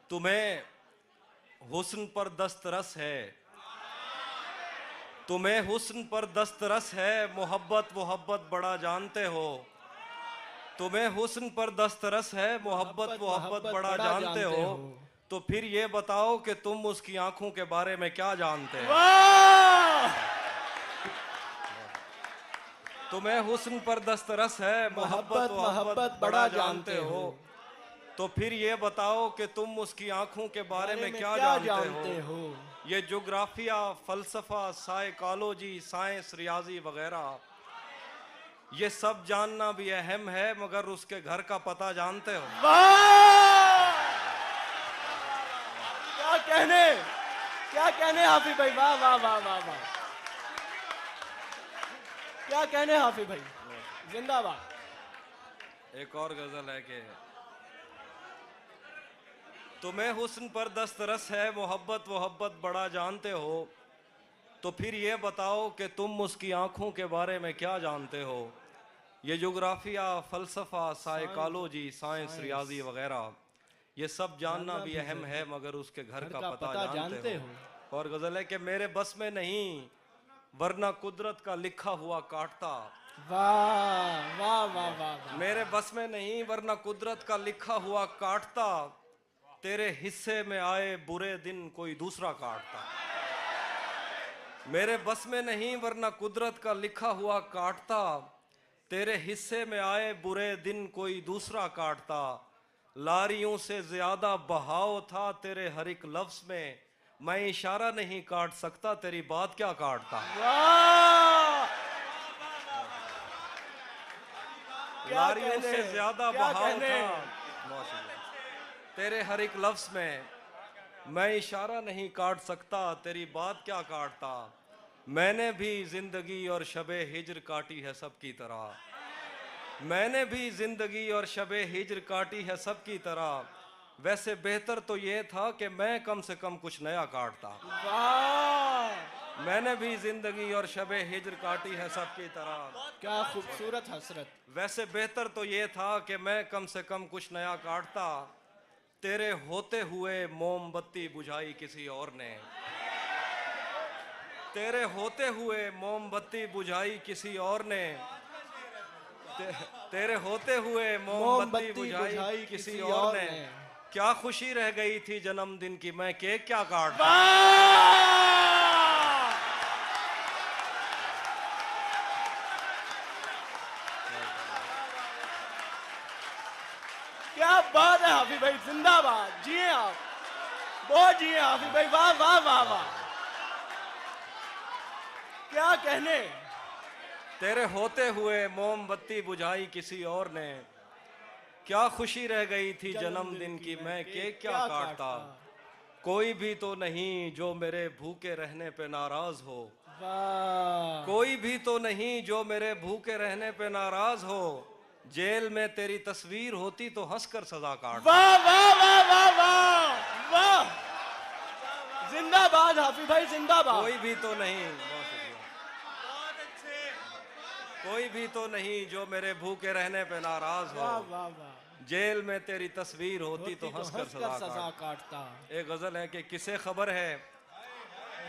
तुम्हें हुस्न पर दस्तरस है, तुम्हें हुस्न पर दस्तरस है, मोहब्बत मोहब्बत बड़ा जानते हो। तुम्हें हुस्न पर दस्तरस है, मोहब्बत मोहब्बत बड़ा जानते हो। तो फिर ये बताओ कि तुम उसकी आंखों के बारे में क्या जानते हो। तुम्हें हुस्न पर दस्तरस है, मोहब्बत मोहब्बत बड़ा जानते हो। तो फिर ये बताओ कि तुम उसकी आंखों के बारे में क्या जानते हो। ये ज्योग्राफिया, फलसफा, साइकोलॉजी, साइंस, रियाजी वगैरह, ये सब जानना भी अहम है, मगर उसके घर का पता जानते हो। क्या कहने हाफिज भाई, वाह वाह वाह वाह वाह, क्या कहने हाफिज भाई, जिंदाबाद। एक और गजल है कि तुम्हें हुस्न पर दस्तरस है, मोहब्बत मोहब्बत बड़ा जानते हो। तो फिर ये बताओ कि तुम उसकी आंखों के बारे में क्या जानते हो। ये ज्योग्राफिया, फलसफा, साइकोलॉजी, साइंस, रियाजी वगैरह, ये सब जानना भी अहम है, मगर उसके घर का पता जानते हो। और गजल है कि मेरे बस में नहीं, वरना कुदरत का लिखा हुआ काटता। वाह वाह वाह वाह। मेरे बस में नहीं, वरना कुदरत का लिखा हुआ काटता। तेरे हिस्से में आए बुरे दिन कोई दूसरा काटता। मेरे बस में नहीं, वरना कुदरत का लिखा हुआ काटता। तेरे हिस्से में आए बुरे दिन कोई दूसरा काटता। लारियों से ज्यादा बहाव था तेरे हर एक लफ्ज में, मैं इशारा नहीं काट सकता, तेरी बात क्या काटता। लारियों से ज्यादा बहाव था तेरे हर एक लफ्ज में, मैं इशारा नहीं काट सकता, तेरी बात क्या काटता। मैंने भी जिंदगी और शबे हिज्र काटी है सबकी तरह। मैंने भी जिंदगी और शबे हिज्र काटी है सबकी तरह। वैसे बेहतर तो ये था कि मैं कम से कम कुछ नया काटता। मैंने भी जिंदगी और शबे हिज्र काटी है सबकी तरह। क्या खूबसूरत हसरत। वैसे बेहतर तो ये था कि मैं कम से कम कुछ नया काटता। तेरे होते हुए मोमबत्ती बुझाई किसी और ने। तेरे होते हुए मोमबत्ती बुझाई किसी और ने। तेरे होते हुए मोमबत्ती बुझाई किसी और ने। क्या खुशी रह गई थी जन्मदिन की, मैं केक क्या काटता। क्या बात है हाफिज भाई, जिंदाबाद, जिए आप, बहुत जिए हाफिज भाई, वाह वाह वाह वाह, क्या कहने। तेरे होते हुए मोमबत्ती बुझाई किसी और ने। क्या खुशी रह गई थी जन्मदिन की, मैं केक क्या काटता। कोई भी तो नहीं जो मेरे भूखे रहने पे नाराज हो। कोई भी तो नहीं जो मेरे भूखे रहने पे नाराज हो। जेल में तेरी तस्वीर होती तो हंसकर सजा काटता। वाह वाह वाह वाह वाह वाह, जिंदाबाद हाफिज भाई, जिंदाबाद। कोई भी तो नहीं, कोई भी तो नहीं जो मेरे भूखे रहने पे नाराज हो। वाह वाह वाह, जेल में तेरी तस्वीर होती तो हंसकर सजा काटता। एक गजल है कि किसे खबर है,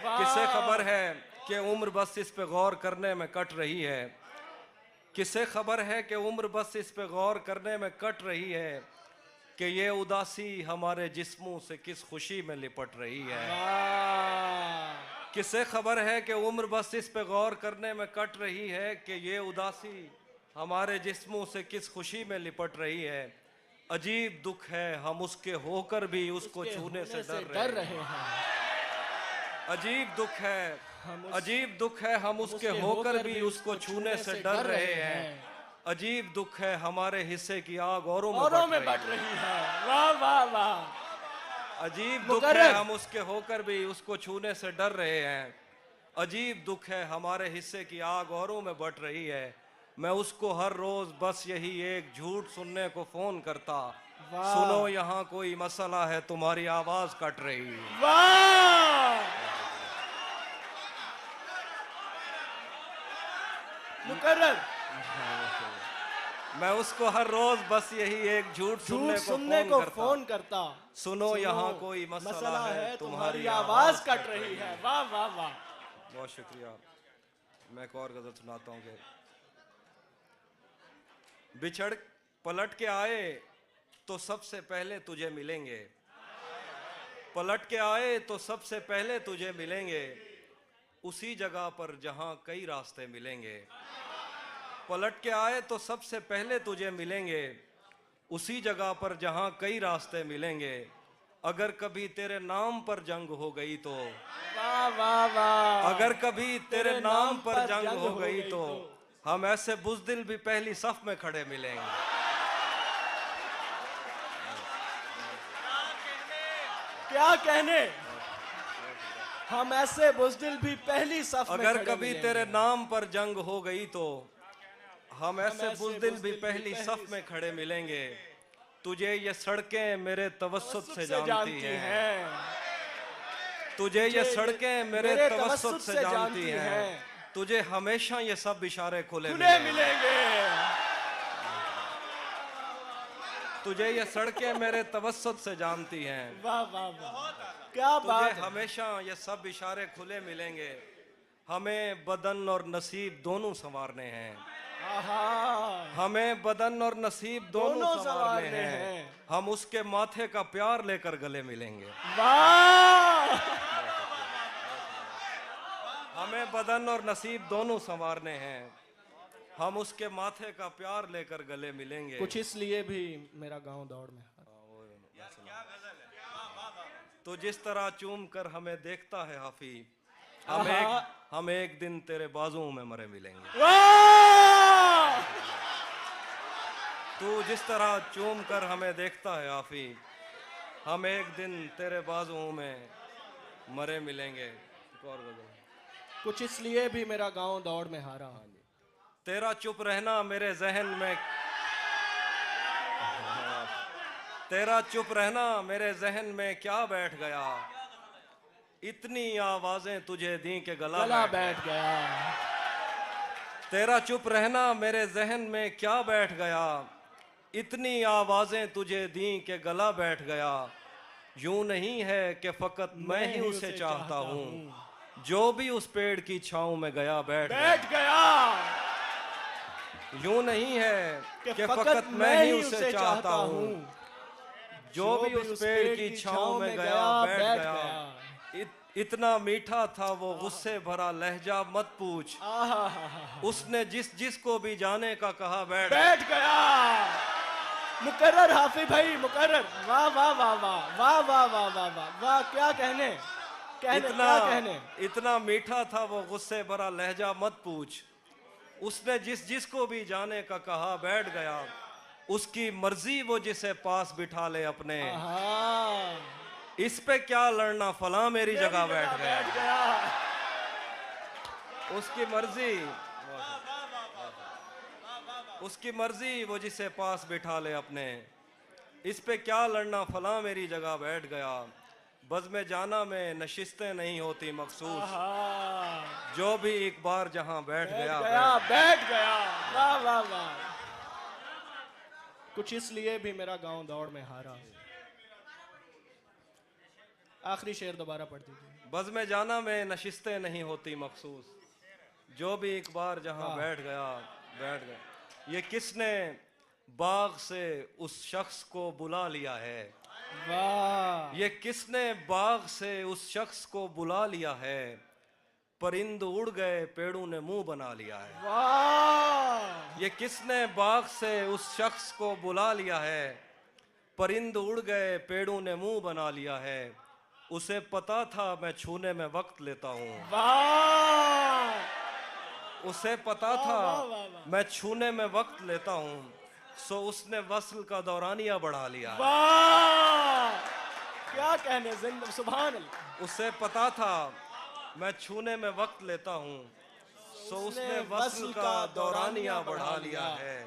किसे खबर है कि उम्र बस इस पे गौर करने में कट रही है। किसे खबर है कि उम्र बस इस पे गौर करने में कट रही है, कि ये उदासी हमारे जिस्मों से किस खुशी में लिपट रही है। किसे खबर है कि उम्र बस इस पे गौर करने में कट रही है, कि ये उदासी हमारे जिस्मों से किस खुशी में लिपट रही है। अजीब दुख है हम उसके होकर भी उसको छूने से डर रहे हैं। अजीब दुख है, अजीब दुख है हम उसके होकर भी उसको छूने से डर रहे हैं। अजीब दुख है हमारे हिस्से की आग औरों में बट रही है। वाह वाह वाह, अजीब दुख है हम उसके होकर भी उसको छूने से डर रहे हैं। अजीब दुख है हमारे हिस्से की आग औरों में बट रही है। मैं उसको हर रोज बस यही एक झूठ सुनने को फोन करता। सुनो यहाँ कोई मसला है, तुम्हारी आवाज कट रही है। वाह, मुकर्रर, मैं उसको हर रोज बस यही एक झूठ झूठ सुनने को फोन करता। सुनो यहाँ कोई मसला है, तुम्हारी आवाज कट रही है। वाह वाह वाह। बहुत शुक्रिया। मैं एक और गजल सुनाता हूँ कि बिछड़ पलट के आए तो सबसे पहले तुझे मिलेंगे, पलट के आए तो सबसे पहले तुझे मिलेंगे, उसी जगह पर जहां कई रास्ते मिलेंगे। पलट के आए तो सबसे पहले तुझे मिलेंगे, उसी जगह पर जहां कई रास्ते मिलेंगे। अगर कभी तेरे नाम पर जंग हो गई तो, वाह वाह वाह। अगर कभी तेरे नाम पर जंग हो गई तो हम ऐसे बुज़दिल भी पहली सफ में खड़े मिलेंगे। क्या कहने, हम ऐसे बुज़दिल भी पहली सफ में अगर खड़े कभी मिलेंगे। तेरे नाम पर जंग हो गई तो हम ऐसे बुज़दिल भी पहली सफ में खड़े मिलेंगे। तुझे ये सड़कें मेरे तवस्सुत से जानती हैं, तुझे ये सड़कें मेरे तवस्सुत से जानती हैं, तुझे हमेशा ये सब इशारे खुले मिलेंगे। तुझे ये सड़कें मेरे तवस्सुत से जानती हैं, वाह वाह वाह, क्या तुझे बात है। हमेशा ये सब इशारे खुले मिलेंगे। हमें बदन और नसीब दोनों संवारने हैं, आहा, हमें बदन और नसीब दोनों संवारने हैं। हम उसके माथे का प्यार लेकर गले मिलेंगे। वाह, हमें बदन और नसीब दोनों संवारने हैं, हम उसके माथे का प्यार लेकर गले मिलेंगे। कुछ इसलिए भी मेरा गांव दौड़ में। तो जिस तरह चूम कर हमें देखता है हाफी, आहा। हम एक दिन तेरे बाजुओं में मरे मिलेंगे। वाह, तू जिस तरह चूम कर हमें देखता है हाफी, हम एक दिन तेरे बाजुओं में मरे मिलेंगे। एक और गजल। कुछ इसलिए भी मेरा गांव दौड़ में हारा। तेरा चुप रहना मेरे जहन में, तेरा चुप रहना मेरे जहन में क्या बैठ गया, इतनी आवाजें तुझे दी के गला बैठ गया। तेरा चुप रहना मेरे जहन में क्या बैठ गया, इतनी आवाजें तुझे दी के गला बैठ गया। यूं नहीं है कि फकत मैं ही उसे चाहता हूँ, जो भी उस पेड़ की छांव में गया बैठ गया। यूं नहीं है कि फकत मैं ही उसे चाहता हूँ, जो भी उस पेड़ की छांव में गया बैठ गया। इतना मीठा था वो गुस्से भरा लहजा मत पूछ, उसने जिस को भी जाने का कहा बैठ गया। मुकर्रर हाफी भाई, मुकर्रर। वाह वाह वाह वाह वाह वाह वाह वाह वाह वाह, क्या कहने, क्या कहने। इतना मीठा था वो गुस्से भरा लहजा मत पूछ, उसने जिस को भी जाने का कहा बैठ गया। उसकी मर्जी वो जिसे पास बिठा ले अपने, इस पे क्या लड़ना फला मेरी जगह बैठ गया। उसकी मर्जी वो जिसे पास बिठा ले अपने, इस पे क्या लड़ना फला मेरी जगह बैठ गया। बज़ में जाना में नशिस्तें नहीं होती मखसूस, जो भी एक बार जहां बैठ गया। वाह वाह वाह। कुछ इसलिए भी मेरा गांव दौड़ में हारा। आखिरी शेर दोबारा पढ़ दीजिए। बज़ में जाना में नशिस्तें नहीं होती मखसूस, जो भी एक बार जहां बैठ गया। ये किसने बाग से उस शख्स को बुला लिया है, वाह, ये किसने बाग से उस शख्स को बुला लिया है, परिंद उड़ गए पेड़ों ने मुंह बना लिया है। वाह, ये किसने बाग से उस शख्स को बुला लिया है, परिंद उड़ गए पेड़ों ने मुंह बना लिया है। उसे पता था मैं छूने में वक्त लेता हूँ, उसे पता था मैं छूने में वक्त लेता हूँ, सो उसने वस्ल का दौरानिया बढ़ा लिया। वाह, क्या कहने, सुभान अल्लाह। उसे पता था मैं छूने में वक्त लेता हूँ, सो उसने वस्ल का दौरानिया बढ़ा लिया है।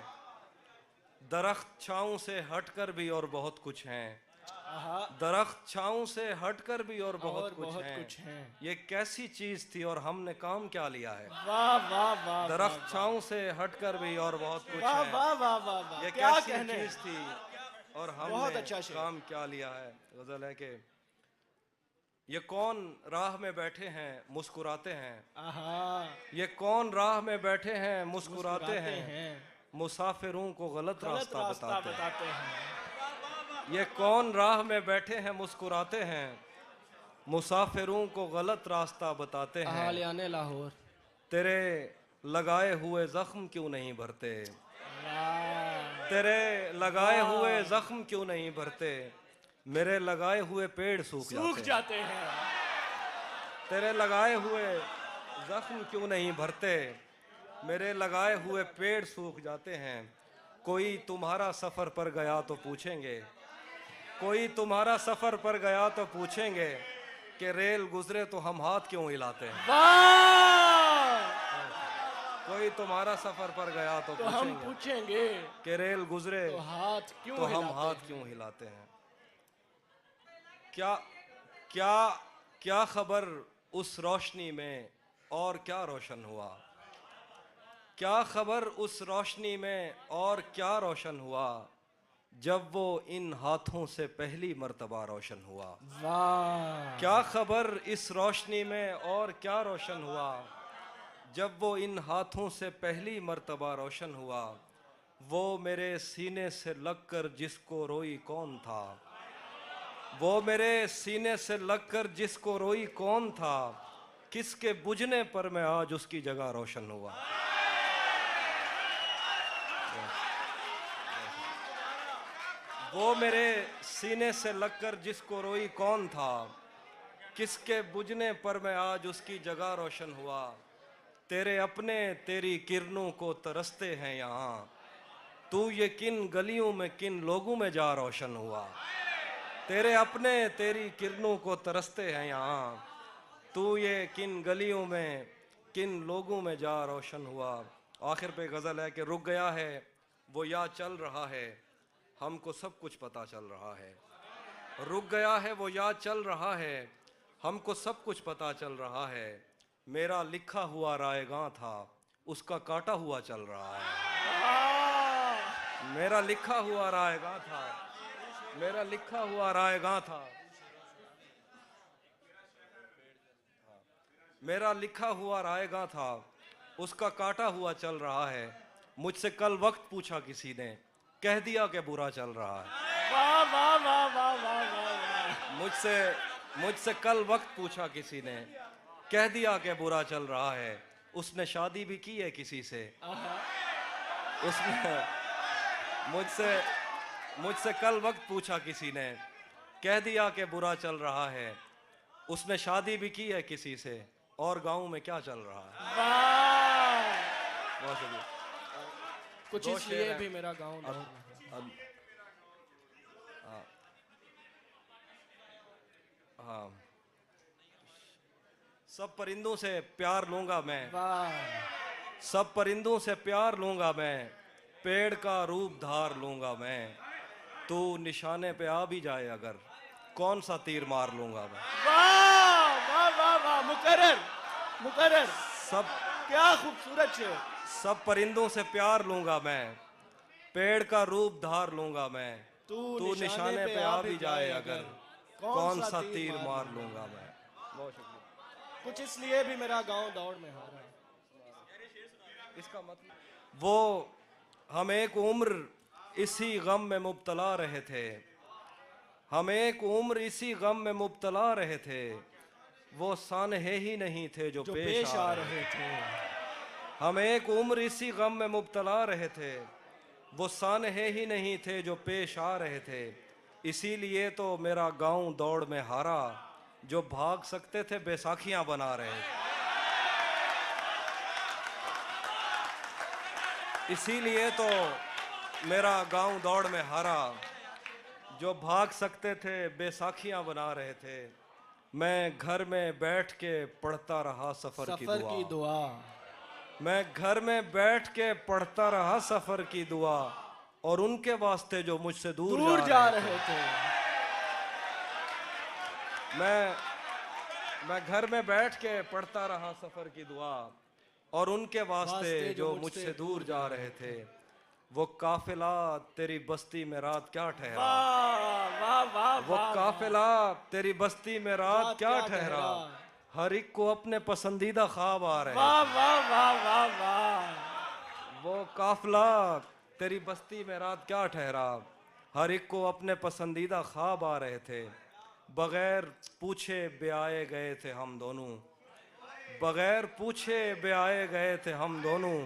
दरख्त छाँव से हटकर भी और बहुत कुछ हैं, आहा, दरख्त छाँव से हटकर भी और बहुत कुछ है। ये कैसी चीज थी और हमने काम क्या लिया है। वाह वाह वाह, दरख्त छाँव से हटकर भी और बहुत कुछ वाह है। वाह वाह वाह वाह, ये क्या कैसी कहने। चीज थी और बहुत हमने अच्छा शेर। काम क्या लिया है। गजल है कि ये कौन राह में बैठे हैं मुस्कुराते हैं। आहा, ये कौन राह में बैठे हैं मुस्कुराते हैं। मुसाफिरों को गलत गलत रास्ता रास्ता बताते हैं। बताते हैं। ये कौन राह में बैठे हैं मुस्कुराते हैं। मुसाफिरों को गलत रास्ता बताते हैं। आलियाने लाहौर। तेरे लगाए हुए जख्म क्यों नहीं भरते। वाह, तेरे लगाए हुए जख्म क्यों नहीं भरते। मेरे लगाए हुए पेड़ सूख जाते हैं। तेरे लगाए हुए जख्म क्यों नहीं भरते। मेरे लगाए हुए पेड़ सूख जाते हैं। कोई तुम्हारा सफर पर गया तो पूछेंगे। कोई तुम्हारा सफर पर गया तो पूछेंगे कि रेल गुजरे तो हम हाथ क्यों हिलाते हैं। वाह, कोई तुम्हारा सफर पर गया तो हम पूछेंगे पूछेंगे कि रेल गुजरे तो हाथ क्यों तो हम हिलाते हाथ हैं? क्यों हिलाते हैं। क्या क्या क्या खबर उस रोशनी में और क्या रोशन हुआ। क्या खबर उस रोशनी में और क्या रोशन हुआ। जब वो इन हाथों से पहली मर्तबा रोशन हुआ। वाह, क्या खबर इस रोशनी में और क्या रोशन हुआ। जब वो इन हाथों से पहली मर्तबा रोशन हुआ। वो मेरे सीने से लगकर जिसको रोई कौन था। वो मेरे सीने से लगकर जिसको रोई कौन था। किसके बुझने पर मैं आज उसकी जगह रोशन हुआ। वो मेरे सीने से लगकर जिसको रोई कौन था। किसके बुझने पर मैं आज उसकी जगह रोशन हुआ। तेरे अपने तेरी किरणों को तरसते हैं यहाँ। तू ये किन गलियों में किन लोगों में जा रोशन हुआ। तेरे अपने तेरी किरणों को तरसते हैं यहाँ। तू ये किन गलियों में किन लोगों में जा रोशन हुआ। आखिर पे गज़ल है कि रुक गया है वो या चल रहा है। हमको सब कुछ पता चल रहा है। रुक गया है वो या चल रहा है। हमको सब कुछ पता चल रहा है। मेरा लिखा हुआ रायगां था उसका काटा हुआ चल रहा है। मेरा लिखा हुआ रायगां था। मेरा लिखा हुआ रायगां था। मेरा लिखा हुआ रायगां था उसका काटा हुआ चल रहा है। मुझसे कल वक्त पूछा किसी ने कह दिया कि बुरा चल रहा है। वाह वाह वाह वाह वाह वाह, मुझसे कल वक्त पूछा किसी ने कह दिया कि बुरा चल रहा है। उसने शादी भी की है किसी से। उसने मुझसे कल वक्त पूछा किसी ने कह दिया कि बुरा चल रहा है। उसने शादी भी की है किसी से और गांव में क्या चल रहा है। वाह, बहुत शुक्रिया। कुछ दो इसलिए शेर हैं। भी मेरा गाँव अब हाँ, सब परिंदों से प्यार लूंगा मैं। वाह, सब परिंदों से प्यार लूंगा मैं। पेड़ का रूप धार लूंगा मैं। तू निशाने पे आ भी जाए अगर कौन सा तीर मार लूंगा मैं। वाह वाह वाह वाह, मुकर्रर मुकर्रर, सब क्या खूबसूरत शेर। सब परिंदों से प्यार लूंगा मैं। पेड़ का रूप धार लूंगा मैं। तू निशाने पे आ भी जाए अगर कौन सा तीर मार लूंगा मैं। बहुत शुक्रिया। कुछ इसलिए भी मेरा गांव दौड़ में हारा। इसका मतलब वो हम एक उम्र इसी गम में मुब्तला रहे थे। हम एक उम्र इसी गम में मुब्तला रहे थे। वो सानहे ही नहीं थे जो पेश आ रहे थे। हम एक उम्र इसी गम में मुब्तला रहे थे। वो सानहे ही नहीं थे जो पेश आ रहे थे। इसीलिए तो मेरा गांव दौड़ में हारा। जो भाग सकते थे बैसाखियां बना रहे थे। इसीलिए तो मेरा गांव दौड़ में हारा। जो भाग सकते थे बैसाखियां बना रहे थे। मैं घर में बैठ के पढ़ता रहा सफर की दुआ। मैं घर में बैठ के पढ़ता रहा सफर की दुआ। और उनके वास्ते जो मुझसे दूर जा रहे थे। मैं घर में बैठ के पढ़ता रहा सफर की दुआ, और उनके वास्ते जो मुझसे दूर जा रहे थे, वो काफिला तेरी बस्ती में रात क्या ठहरा। वाह वाह वो काफिला तेरी बस्ती में रात क्या ठहरा, हर एक को अपने पसंदीदा ख्वाब आ रहे। वाह वाह वाह वाह वाह। वो काफिला तेरी बस्ती में रात क्या ठहरा, हर एक को अपने पसंदीदा ख्वाब आ रहे थे। बगैर पूछे ब्याए गए थे हम दोनों, बगैर पूछे ब्याए गए थे हम दोनों,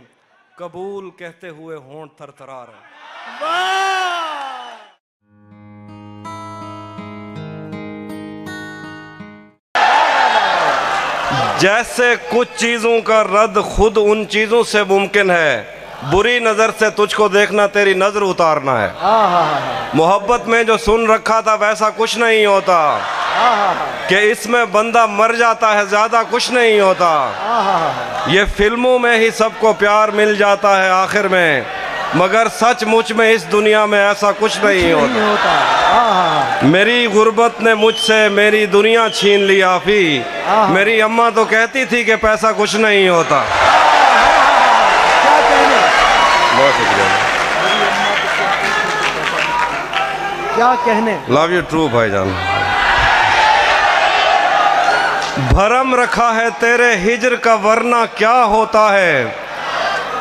कबूल कहते हुए होंठ थरथरा रहे। वाह। जैसे कुछ चीजों का रद्द खुद उन चीजों से मुमकिन है, बुरी नजर से तुझको देखना तेरी नजर उतारना है। मोहब्बत में जो सुन रखा था वैसा कुछ नहीं होता, कि इसमें बंदा मर जाता है, ज्यादा कुछ नहीं होता। ये फिल्मों में ही सबको प्यार मिल जाता है आखिर में, मगर सचमुच में इस दुनिया में ऐसा कुछ नहीं होता। मेरी गुर्बत ने मुझसे मेरी दुनिया छीन ली आफी, मेरी अम्मा तो कहती थी कि पैसा कुछ नहीं होता। बहुत शुक्रिया, क्या कहने। लव यू ट्रू भाईजान। भरम रखा है तेरे हिजर का वरना क्या होता है,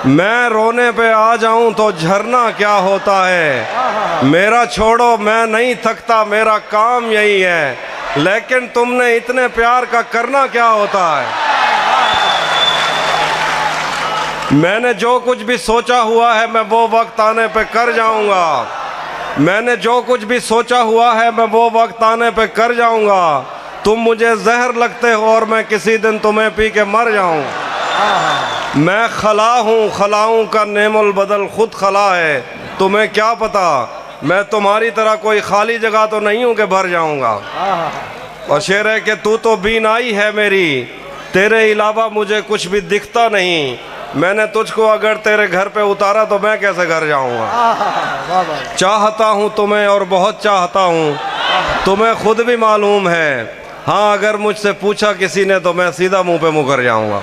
मैं रोने पे आ जाऊं तो झरना क्या होता है। मेरा छोड़ो मैं नहीं थकता, मेरा काम यही है, लेकिन तुमने इतने प्यार का करना क्या होता है। मैंने जो कुछ भी सोचा हुआ है मैं वो वक्त आने पे कर जाऊंगा, मैंने जो कुछ भी सोचा हुआ है मैं वो वक्त आने पे कर जाऊंगा। तुम मुझे जहर लगते हो और मैं किसी दिन तुम्हें पी के मर जाऊं। मैं खला हूँ, खलाऊं का नेमुल बदल खुद खला है, तुम्हें क्या पता मैं तुम्हारी तरह कोई खाली जगह तो नहीं हूँ कि भर जाऊंगा। और शेर है कि तू तो बीनाई है मेरी, तेरे अलावा मुझे कुछ भी दिखता नहीं, मैंने तुझको अगर तेरे घर पे उतारा तो मैं कैसे घर जाऊंगा। चाहता हूँ तुम्हें और बहुत चाहता हूँ, तुम्हें खुद भी मालूम है। हाँ अगर मुझसे पूछा किसी ने तो मैं सीधा मुंह पे मुकर जाऊंगा।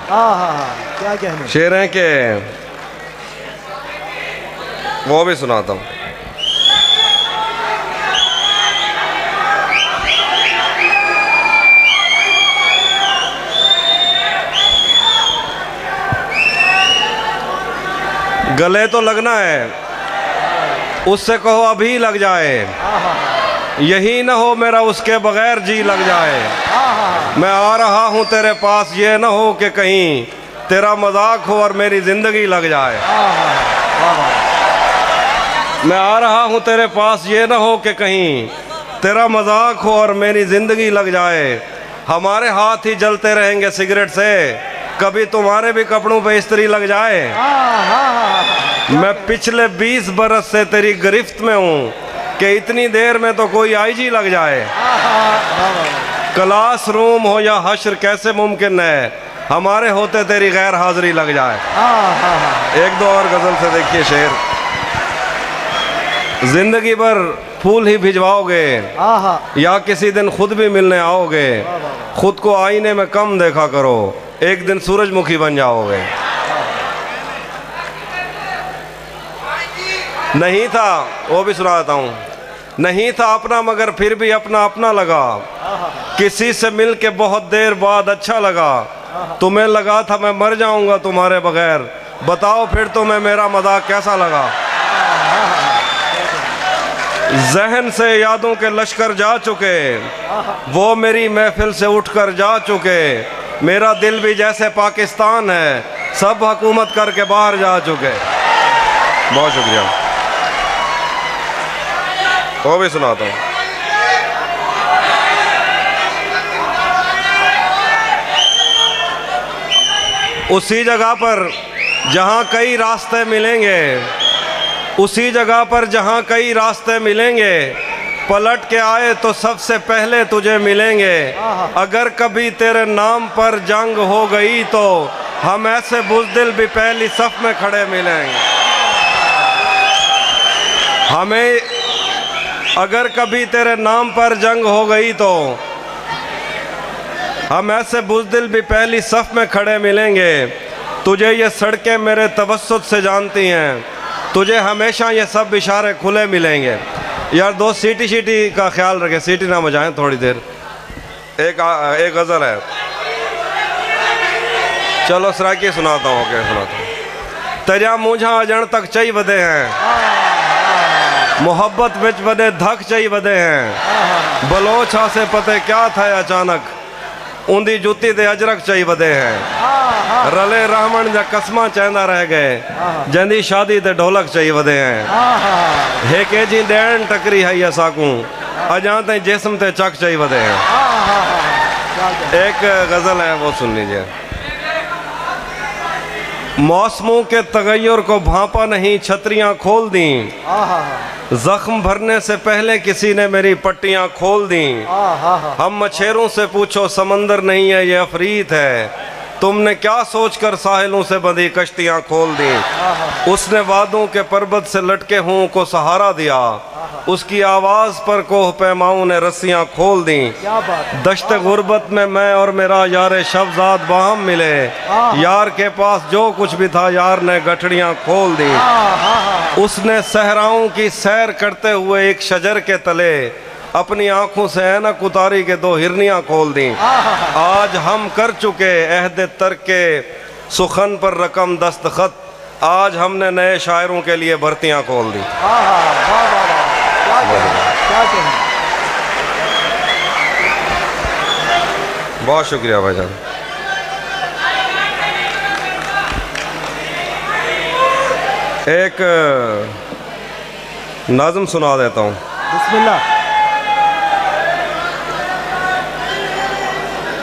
क्या कहने। शेर हैं के वो भी सुनाता हूँ। गले तो लगना है, उससे कहो अभी लग जाए, यही ना हो मेरा उसके बगैर जी लग जाए। मैं आ रहा हूँ तेरे पास, ये ना हो कि कहीं तेरा मजाक हो और मेरी जिंदगी लग जाए। मैं आ रहा हूँ तेरे पास, ये ना हो कि कहीं तेरा मजाक हो और मेरी जिंदगी लग जाए। हमारे हाथ ही जलते रहेंगे सिगरेट से, कभी तुम्हारे भी कपड़ों पे इस्त्री लग जाए। मैं पिछले 20 बरस से तेरी गिरफ्त में हूँ कि इतनी देर में तो कोई आईजी लग जाए। क्लासरूम हो या हश्र कैसे मुमकिन है हमारे होते तेरी गैर हाजिरी लग जाए। एक दो और गजल से देखिए शेर। जिंदगी भर फूल ही भिजवाओगे या किसी दिन खुद भी मिलने आओगे, खुद को आईने में कम देखा करो, एक दिन सूरजमुखी बन जाओगे। नहीं था, वो भी सुनाता हूँ। नहीं था अपना मगर फिर भी अपना अपना लगा, किसी से मिल के बहुत देर बाद अच्छा लगा। तुम्हें लगा था मैं मर जाऊंगा तुम्हारे बगैर, बताओ फिर तुम्हें मेरा मजाक कैसा लगा। जहन से यादों के लश्कर जा चुके, वो मेरी महफिल से उठकर जा चुके। मेरा दिल भी जैसे पाकिस्तान है, सब हुकूमत करके बाहर जा चुके। बहुत शुक्रिया। वो भी सुनाता हूँ। उसी जगह पर जहाँ कई रास्ते मिलेंगे, उसी जगह पर जहाँ कई रास्ते मिलेंगे, पलट के आए तो सबसे पहले तुझे मिलेंगे। अगर कभी तेरे नाम पर जंग हो गई तो हम ऐसे बुज़दिल भी पहली सफ में खड़े मिलेंगे। हमें अगर कभी तेरे नाम पर जंग हो गई तो हम ऐसे बुज़दिल भी पहली सफ में खड़े मिलेंगे। तुझे ये सड़कें मेरे तवस्सुत से जानती हैं, तुझे हमेशा ये सब इशारे खुले मिलेंगे। यार दो सीटी का ख्याल रखें, सीटी ना बजाएं थोड़ी देर। एक गज़ल है, चलो सराकी सुनाता हूँ। क्या सुनाता हूँ? तेजा मुझा अजण तक चई वधे हैं, मोहब्बत बिच वधे धक चई वधे हैं, बलोचा से पते क्या था अचानक, उंदी जुती ते अजरक चई वधे हैं, रले रहमन जा कसमा चैंदा रह गए, जंदी शादी ते ढोलक चई वधे हैं, हे के जी ॾियण टकरी है असाकूं, अजां ताईं जिस्म ते चक चई वधे हैं। एक गज़ल है, वो सुन लीजिए। मौसमों के तगैयुर को भांपा नहीं, छतरियां खोल दी, जख्म भरने से पहले किसी ने मेरी पट्टियां खोल दी। हम मछेरों से पूछो समंदर नहीं है ये अफरीत है, तुमने क्या सोचकर साहिलों से बंधी कश्तियां खोल दी। उसने वादों के पर्वत से लटके हुओं को सहारा दिया, उसकी आवाज़ पर कोह पैमाओं ने रस्सियां खोल दी। दश्त गुर्बत में मैं और मेरा यार शब्जाद बाहम मिले, यार के पास जो कुछ भी था यार ने गठड़ियां खोल दी। उसने सहराओं की सैर करते हुए एक शजर के तले अपनी आंखों से ऐनक उतारी के दो हिरनियां खोल दी। आज हम कर चुके अहद तर्क के सुखन पर रकम दस्तखत, आज हमने नए शायरों के लिए भर्तियां खोल दी। बहुत शुक्रिया भाईजान। एक नाज़म सुना देता हूँ। बिस्मिल्लाह।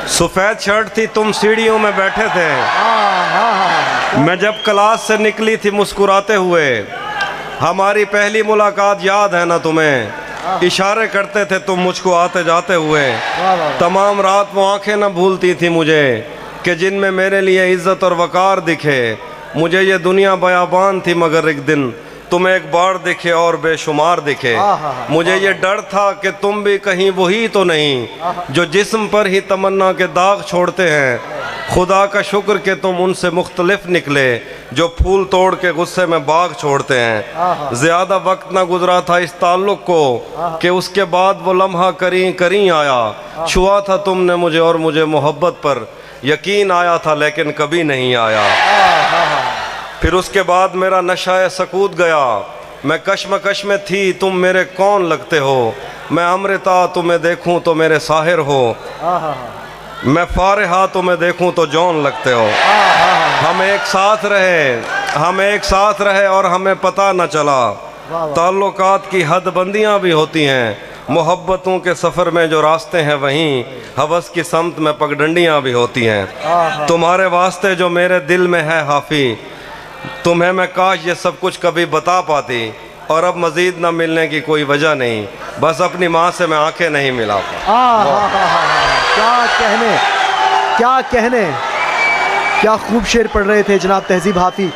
सफ़ेद शर्ट थी, तुम सीढ़ियों में बैठे थे, मैं जब क्लास से निकली थी मुस्कुराते हुए, हमारी पहली मुलाकात याद है ना तुम्हें, इशारे करते थे तुम मुझको आते जाते हुए, तमाम रात वो आंखें न भूलती थी मुझे कि जिनमें मेरे लिए इज्जत और वकार दिखे। मुझे ये दुनिया बयाबान थी मगर एक दिन तुम एक बार दिखे और बेशुमार दिखे। मुझे ये डर था कि तुम भी कहीं वही तो नहीं जो जिस्म पर ही तमन्ना के दाग छोड़ते हैं। खुदा का शुक्र कि तुम उनसे मुख्तलिफ निकले जो फूल तोड़ के गुस्से में बाग छोड़ते हैं। ज़्यादा वक्त ना गुजरा था इस ताल्लुक़ को कि उसके बाद वो लम्हा करीं करीं आया। छुआ था तुमने मुझे और मुझे मोहब्बत पर यकीन आया था लेकिन कभी नहीं आया। फिर उसके बाद मेरा नशा सकूत गया, मैं कश्मकश में थी, तुम मेरे कौन लगते हो। मैं अमृता तुम्हें देखूं तो मेरे साहिर हो, मैं फारिहा तुम्हें देखूं तो जौन लगते हो। हम एक साथ रहे और हमें पता न चला। ताल्लुकात की हदबंदियां भी होती हैं, मोहब्बतों के सफ़र में जो रास्ते हैं वहीं हवस की समत में पगडंडियां भी होती हैं। तुम्हारे वास्ते जो मेरे दिल में है हाफी, तुम्हें मैं काश ये सब कुछ कभी बता पाती, और अब मज़ीद न मिलने की कोई वजह नहीं, बस अपनी माँ से मैं आंखें नहीं मिला पा। क्या कहने, क्या खूब शेर पढ़ रहे थे जनाब तहजीब हाफी।